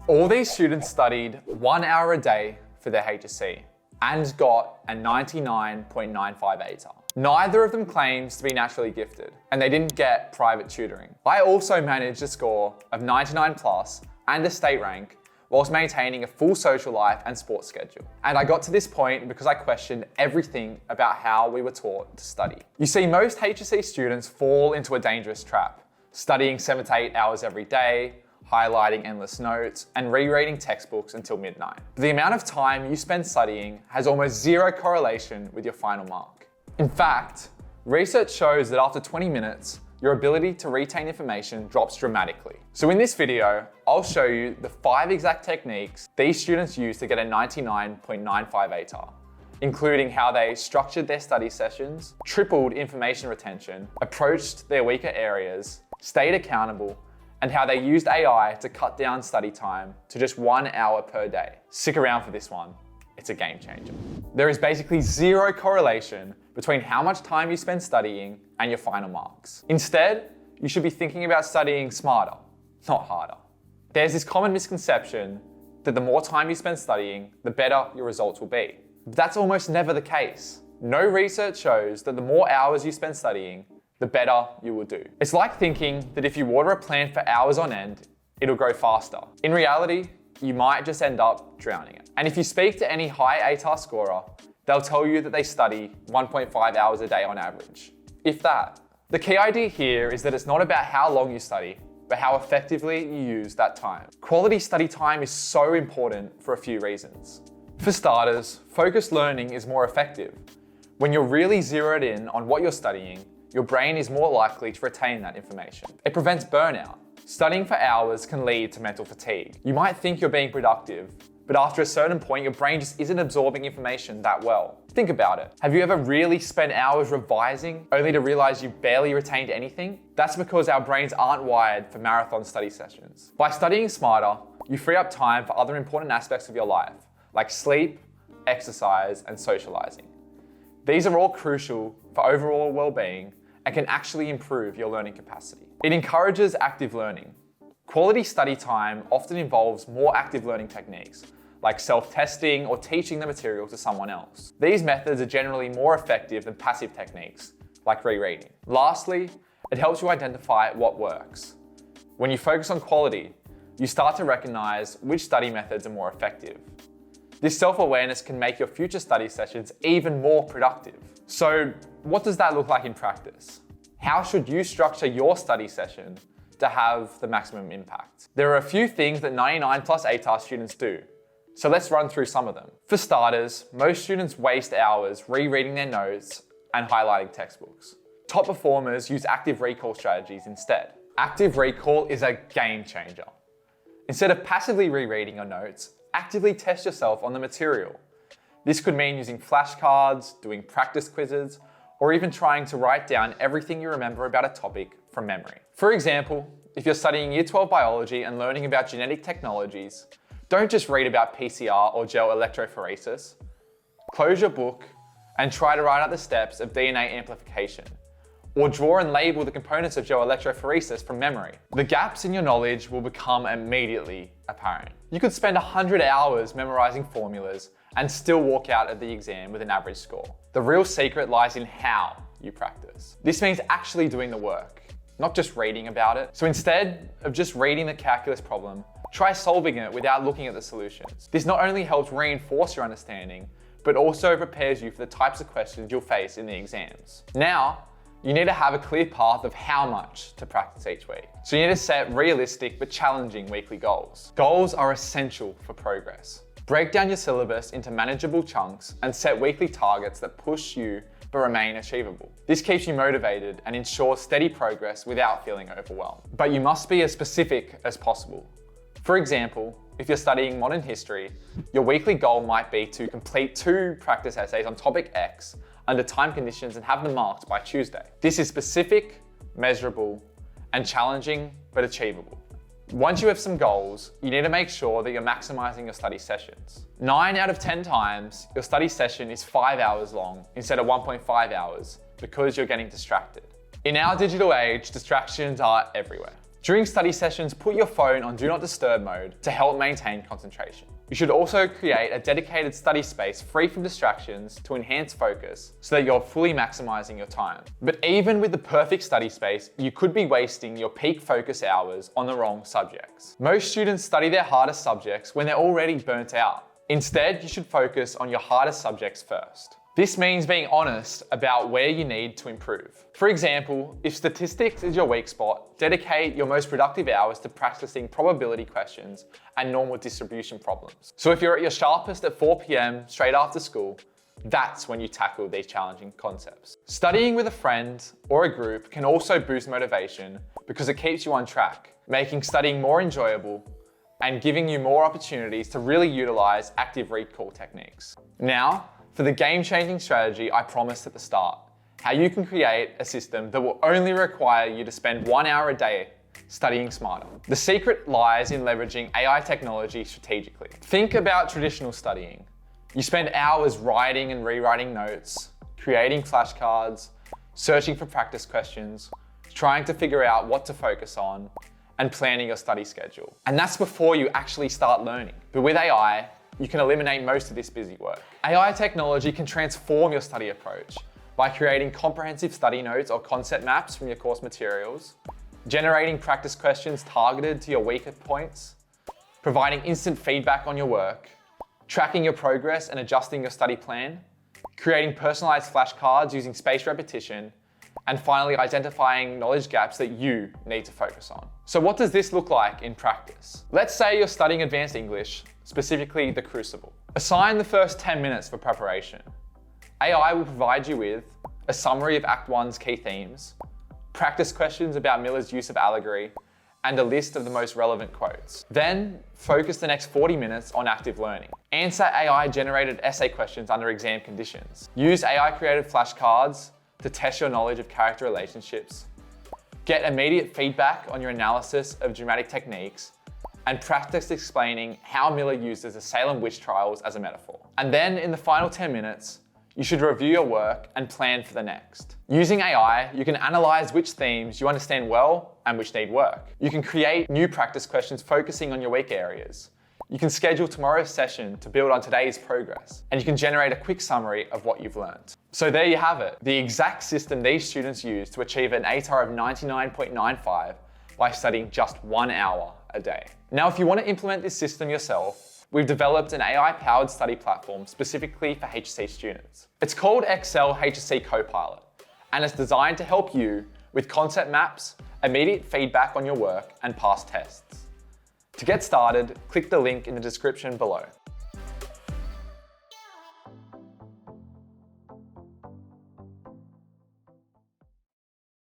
All these students studied 1 hour a day for their HSC and got a 99.95 ATAR. Neither of them claims to be naturally gifted, and they didn't get private tutoring. I also managed a score of 99 plus and a state rank whilst maintaining a full social life and sports schedule. And I got to this point because I questioned everything about how we were taught to study. You see, most HSC students fall into a dangerous trap, studying 7 to 8 hours every day, highlighting endless notes, and rereading textbooks until midnight. The amount of time you spend studying has almost zero correlation with your final mark. In fact, research shows that after 20 minutes, your ability to retain information drops dramatically. So in this video, I'll show you the 5 exact techniques these students use to get a 99.95 ATAR, including how they structured their study sessions, tripled information retention, approached their weaker areas, stayed accountable, and how they used AI to cut down study time to just 1 hour per day. Stick around for this one. It's a game changer. There is basically zero correlation between how much time you spend studying and your final marks. Instead, you should be thinking about studying smarter, not harder. There's this common misconception that the more time you spend studying, the better your results will be. But that's almost never the case. No research shows that the more hours you spend studying, the better you will do. It's like thinking that if you water a plant for hours on end, it'll grow faster. In reality, you might just end up drowning it. And if you speak to any high ATAR scorer, they'll tell you that they study 1.5 hours a day on average, if that. The key idea here is that it's not about how long you study, but how effectively you use that time. Quality study time is so important for a few reasons. For starters, focused learning is more effective. When you're really zeroed in on what you're studying, your brain is more likely to retain that information. It prevents burnout. Studying for hours can lead to mental fatigue. You might think you're being productive, but after a certain point, your brain just isn't absorbing information that well. Think about it. Have you ever really spent hours revising only to realize you barely retained anything? That's because our brains aren't wired for marathon study sessions. By studying smarter, you free up time for other important aspects of your life, like sleep, exercise, and socializing. These are all crucial for overall well-being and can actually improve your learning capacity. It encourages active learning. Quality study time often involves more active learning techniques, like self-testing or teaching the material to someone else. These methods are generally more effective than passive techniques, like rereading. Lastly, it helps you identify what works. When you focus on quality, you start to recognize which study methods are more effective. This self-awareness can make your future study sessions even more productive. So, what does that look like in practice? How should you structure your study session to have the maximum impact? There are a few things that 99 plus ATAR students do, so let's run through some of them. For starters, most students waste hours rereading their notes and highlighting textbooks. Top performers use active recall strategies instead. Active recall is a game changer. Instead of passively rereading your notes, actively test yourself on the material. This could mean using flashcards, doing practice quizzes, or even trying to write down everything you remember about a topic from memory. For example, if you're studying Year 12 biology and learning about genetic technologies, don't just read about PCR or gel electrophoresis. Close your book and try to write out the steps of DNA amplification, or draw and label the components of gel electrophoresis from memory. The gaps in your knowledge will become immediately apparent. You could spend 100 hours memorizing formulas and still walk out of the exam with an average score. The real secret lies in how you practice. This means actually doing the work, not just reading about it. So instead of just reading the calculus problem, try solving it without looking at the solutions. This not only helps reinforce your understanding, but also prepares you for the types of questions you'll face in the exams. Now, you need to have a clear path of how much to practice each week. So you need to set realistic but challenging weekly goals. Goals are essential for progress. Break down your syllabus into manageable chunks and set weekly targets that push you but remain achievable. This keeps you motivated and ensures steady progress without feeling overwhelmed. But you must be as specific as possible. For example, if you're studying modern history, your weekly goal might be to complete 2 practice essays on topic X under time conditions and have them marked by Tuesday. This is specific, measurable, and challenging, but achievable. Once you have some goals, you need to make sure that you're maximizing your study sessions. 9 out of 10 times, your study session is 5 hours long instead of 1.5 hours because you're getting distracted. In our digital age, distractions are everywhere. During study sessions, put your phone on Do Not Disturb mode to help maintain concentration. You should also create a dedicated study space free from distractions to enhance focus so that you're fully maximizing your time. But even with the perfect study space, you could be wasting your peak focus hours on the wrong subjects. Most students study their hardest subjects when they're already burnt out. Instead, you should focus on your hardest subjects first. This means being honest about where you need to improve. For example, if statistics is your weak spot, dedicate your most productive hours to practicing probability questions and normal distribution problems. So if you're at your sharpest at 4 p.m. straight after school, that's when you tackle these challenging concepts. Studying with a friend or a group can also boost motivation because it keeps you on track, making studying more enjoyable and giving you more opportunities to really utilize active recall techniques. Now, for the game-changing strategy I promised at the start, how you can create a system that will only require you to spend 1 hour a day studying smarter. The secret lies in leveraging AI technology strategically. Think about traditional studying. You spend hours writing and rewriting notes, creating flashcards, searching for practice questions, trying to figure out what to focus on, and planning your study schedule. And that's before you actually start learning. But with AI, you can eliminate most of this busy work. AI technology can transform your study approach by creating comprehensive study notes or concept maps from your course materials, generating practice questions targeted to your weaker points, providing instant feedback on your work, tracking your progress and adjusting your study plan, creating personalized flashcards using spaced repetition, and finally identifying knowledge gaps that you need to focus on. So what does this look like in practice? Let's say you're studying advanced English, specifically the Crucible. Assign the first 10 minutes for preparation. AI will provide you with a summary of Act 1's key themes, practice questions about Miller's use of allegory, and a list of the most relevant quotes. Then focus the next 40 minutes on active learning. Answer AI-generated essay questions under exam conditions. Use AI-created flashcards to test your knowledge of character relationships. Get immediate feedback on your analysis of dramatic techniques, and practice explaining how Miller uses the Salem witch trials as a metaphor. And then in the final 10 minutes, you should review your work and plan for the next. Using AI, you can analyze which themes you understand well and which need work. You can create new practice questions focusing on your weak areas. You can schedule tomorrow's session to build on today's progress, and you can generate a quick summary of what you've learned. So there you have it, the exact system these students use to achieve an ATAR of 99.95 by studying just 1 hour a day. Now, if you want to implement this system yourself, we've developed an AI-powered study platform specifically for HSC students. It's called Excel HSC Copilot, and it's designed to help you with concept maps, immediate feedback on your work, and past tests. To get started, click the link in the description below.